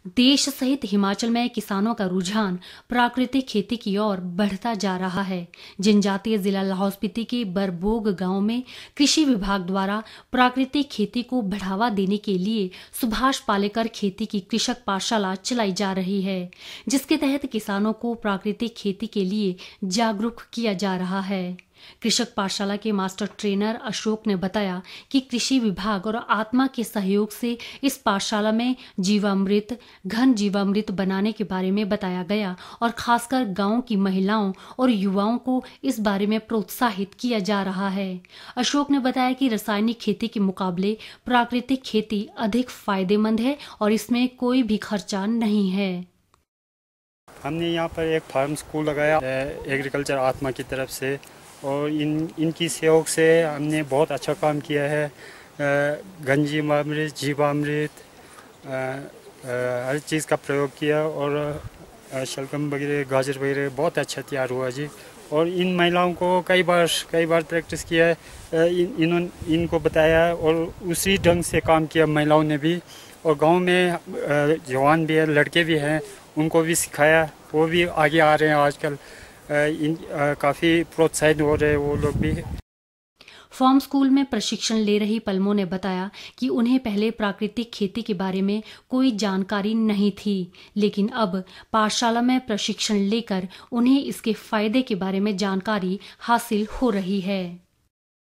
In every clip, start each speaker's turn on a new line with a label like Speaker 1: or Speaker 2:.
Speaker 1: देश सहित हिमाचल में किसानों का रुझान प्राकृतिक खेती की ओर बढ़ता जा रहा है। जनजातीय जिला लाहौल स्पीति के बरबोग गांव में कृषि विभाग द्वारा प्राकृतिक खेती को बढ़ावा देने के लिए सुभाष पालेकर खेती की कृषक पाठशाला चलाई जा रही है, जिसके तहत किसानों को प्राकृतिक खेती के लिए जागरूक किया जा रहा है। कृषक पाठशाला के मास्टर ट्रेनर अशोक ने बताया कि कृषि विभाग और आत्मा के सहयोग से इस पाठशाला में जीवामृत, घन जीवामृत बनाने के बारे में बताया गया और खासकर गांव की महिलाओं और युवाओं को इस बारे में प्रोत्साहित किया जा रहा है। अशोक ने बताया कि रासायनिक खेती के मुकाबले प्राकृतिक खेती अधिक फायदेमंद है और इसमें कोई भी खर्चा नहीं है।
Speaker 2: हमने यहाँ पर एक फार्म स्कूल लगाया एग्रीकल्चर आत्मा की तरफ से और इनकी सहयोग से हमने बहुत अच्छा काम किया है। घन जीवामृत हर चीज़ का प्रयोग किया और शलगम वगैरह गाजर वगैरह बहुत अच्छा तैयार हुआ जी। और इन महिलाओं को कई बार प्रैक्टिस किया है, इनको बताया और उसी ढंग से काम किया महिलाओं ने भी। और गांव में जवान भी है, लड़के भी हैं, उनको भी सिखाया, वो भी आगे आ रहे हैं आजकल। काफ़ी प्रोत्साहित हो रहे हैं वो लोग भी।
Speaker 1: फार्म स्कूल में प्रशिक्षण ले रही पलमो ने बताया कि उन्हें पहले प्राकृतिक खेती के बारे में कोई जानकारी नहीं थी, लेकिन अब पाठशाला में प्रशिक्षण लेकर उन्हें इसके फायदे के बारे में जानकारी हासिल हो रही है।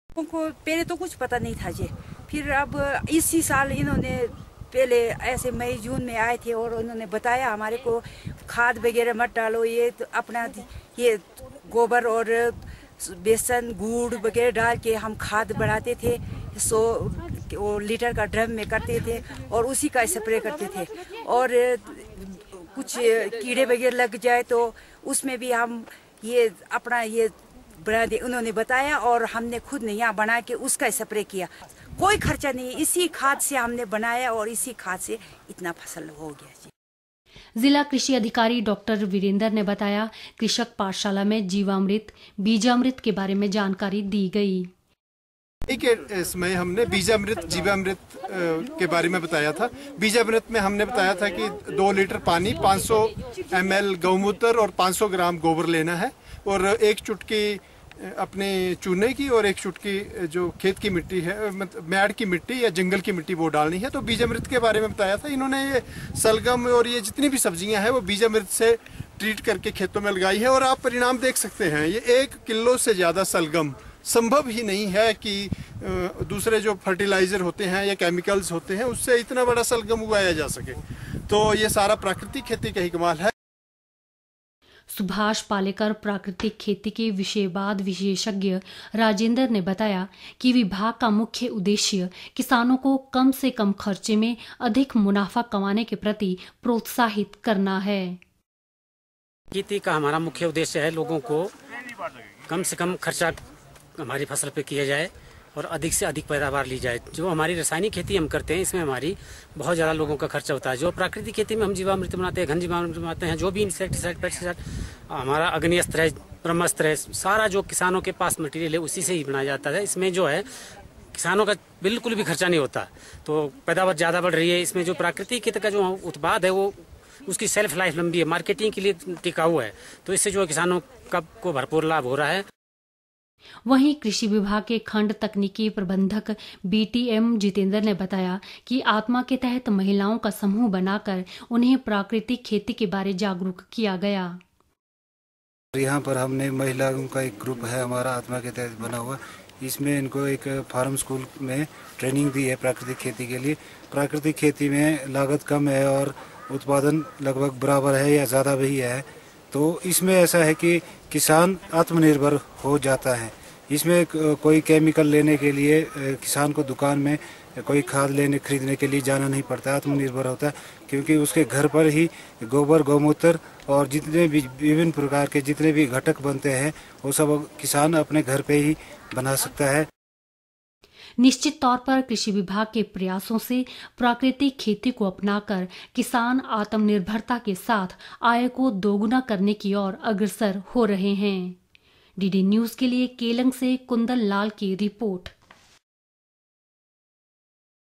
Speaker 3: उनको पहले तो कुछ पता नहीं था जी, फिर अब इसी साल इन्होंने पहले ऐसे मई जून में आए थे और उन्होंने बताया हमारे को खाद वगैरह मत डालो, ये तो अपना ये गोबर और बेसन गुड़ वगैरह डाल के हम खाद बनाते थे। 100 लीटर का ड्रम में करते थे और उसी का स्प्रे करते थे। और कुछ कीड़े वगैरह लग जाए तो उसमें भी हम ये अपना ये बना दे, उन्होंने बताया और हमने खुद यहाँ बना के उसका स्प्रे किया। कोई खर्चा नहीं, इसी खाद से हमने बनाया और इसी खाद से इतना फसल हो गया जी।
Speaker 1: जिला कृषि अधिकारी डॉक्टर वीरेंद्र ने बताया, कृषक पाठशाला में जीवामृत, बीजामृत के बारे में जानकारी दी गई।
Speaker 4: इसमें हमने बीजामृत जीवामृत के बारे में बताया था। बीजामृत में हमने बताया था कि 2 लीटर पानी, 500 ml गौमूत्र और 500 ग्राम गोबर लेना है और 1 चुटकी अपने चूने की और 1 चुटकी जो खेत की मिट्टी है, मैड़ की मिट्टी या जंगल की मिट्टी, वो डालनी है। तो बीजामृत के बारे में बताया था। इन्होंने ये सलगम और ये जितनी भी सब्जियां हैं वो बीजामृत से ट्रीट करके खेतों में लगाई है और आप परिणाम देख सकते हैं। ये 1 किलो से ज़्यादा सलगम संभव ही नहीं है कि दूसरे जो फर्टिलाइजर होते हैं या केमिकल्स होते हैं उससे इतना बड़ा सलगम उगाया जा सके। तो ये सारा प्राकृतिक खेती का ही कमाल है।
Speaker 1: सुभाष पालेकर प्राकृतिक खेती के विषयवाद विशेषज्ञ राजेंद्र ने बताया कि विभाग का मुख्य उद्देश्य किसानों को कम से कम खर्चे में अधिक मुनाफा कमाने के प्रति प्रोत्साहित करना है।
Speaker 5: खेती का हमारा मुख्य उद्देश्य है लोगों को कम से कम खर्चा हमारी फसल पे किया जाए और अधिक से अधिक पैदावार ली जाए। जो हमारी रासायनिक खेती हम करते हैं इसमें हमारी बहुत ज़्यादा लोगों का खर्चा होता है। जो प्राकृतिक खेती में हम जीवामृत बनाते हैं, घन जीवामृत बनाते हैं, जो भी इंसेक्टिसाइड पेस्टिसाइड हमारा अग्निअस्त्र है, ब्रह्मास्त्र है, सारा जो किसानों के पास मटेरियल है उसी से ही बनाया जाता है। इसमें जो है किसानों का बिल्कुल भी खर्चा नहीं होता, तो पैदावार ज़्यादा बढ़ रही है। इसमें जो प्राकृतिक खेती का जो उत्पाद है वो उसकी सेल्फ लाइफ लंबी है, मार्केटिंग के लिए टिकाऊ है, तो इससे जो किसानों को भरपूर लाभ हो रहा है।
Speaker 1: वहीं कृषि विभाग के खंड तकनीकी प्रबंधक BTM जितेंद्र ने बताया कि आत्मा के तहत महिलाओं का समूह बनाकर उन्हें प्राकृतिक खेती के बारे जागरूक किया गया।
Speaker 6: यहाँ पर हमने महिलाओं का एक ग्रुप है हमारा आत्मा के तहत बना हुआ, इसमें इनको एक फार्म स्कूल में ट्रेनिंग दी है प्राकृतिक खेती के लिए। प्राकृतिक खेती में लागत कम है और उत्पादन लगभग बराबर है या ज़्यादा भी है। तो इसमें ऐसा है कि किसान आत्मनिर्भर हो जाता है। इसमें कोई केमिकल लेने के लिए किसान को दुकान में कोई खाद खरीदने के लिए जाना नहीं पड़ता, आत्मनिर्भर होता है, क्योंकि उसके घर पर ही गोबर, गौमूत्र और जितने भी विभिन्न प्रकार के जितने भी घटक बनते हैं वो सब किसान अपने घर पे ही बना सकता है।
Speaker 1: निश्चित तौर पर कृषि विभाग के प्रयासों से प्राकृतिक खेती को अपनाकर किसान आत्मनिर्भरता के साथ आय को दोगुना करने की ओर अग्रसर हो रहे हैं। DD न्यूज के लिए केलंग से कुंदन लाल की रिपोर्ट।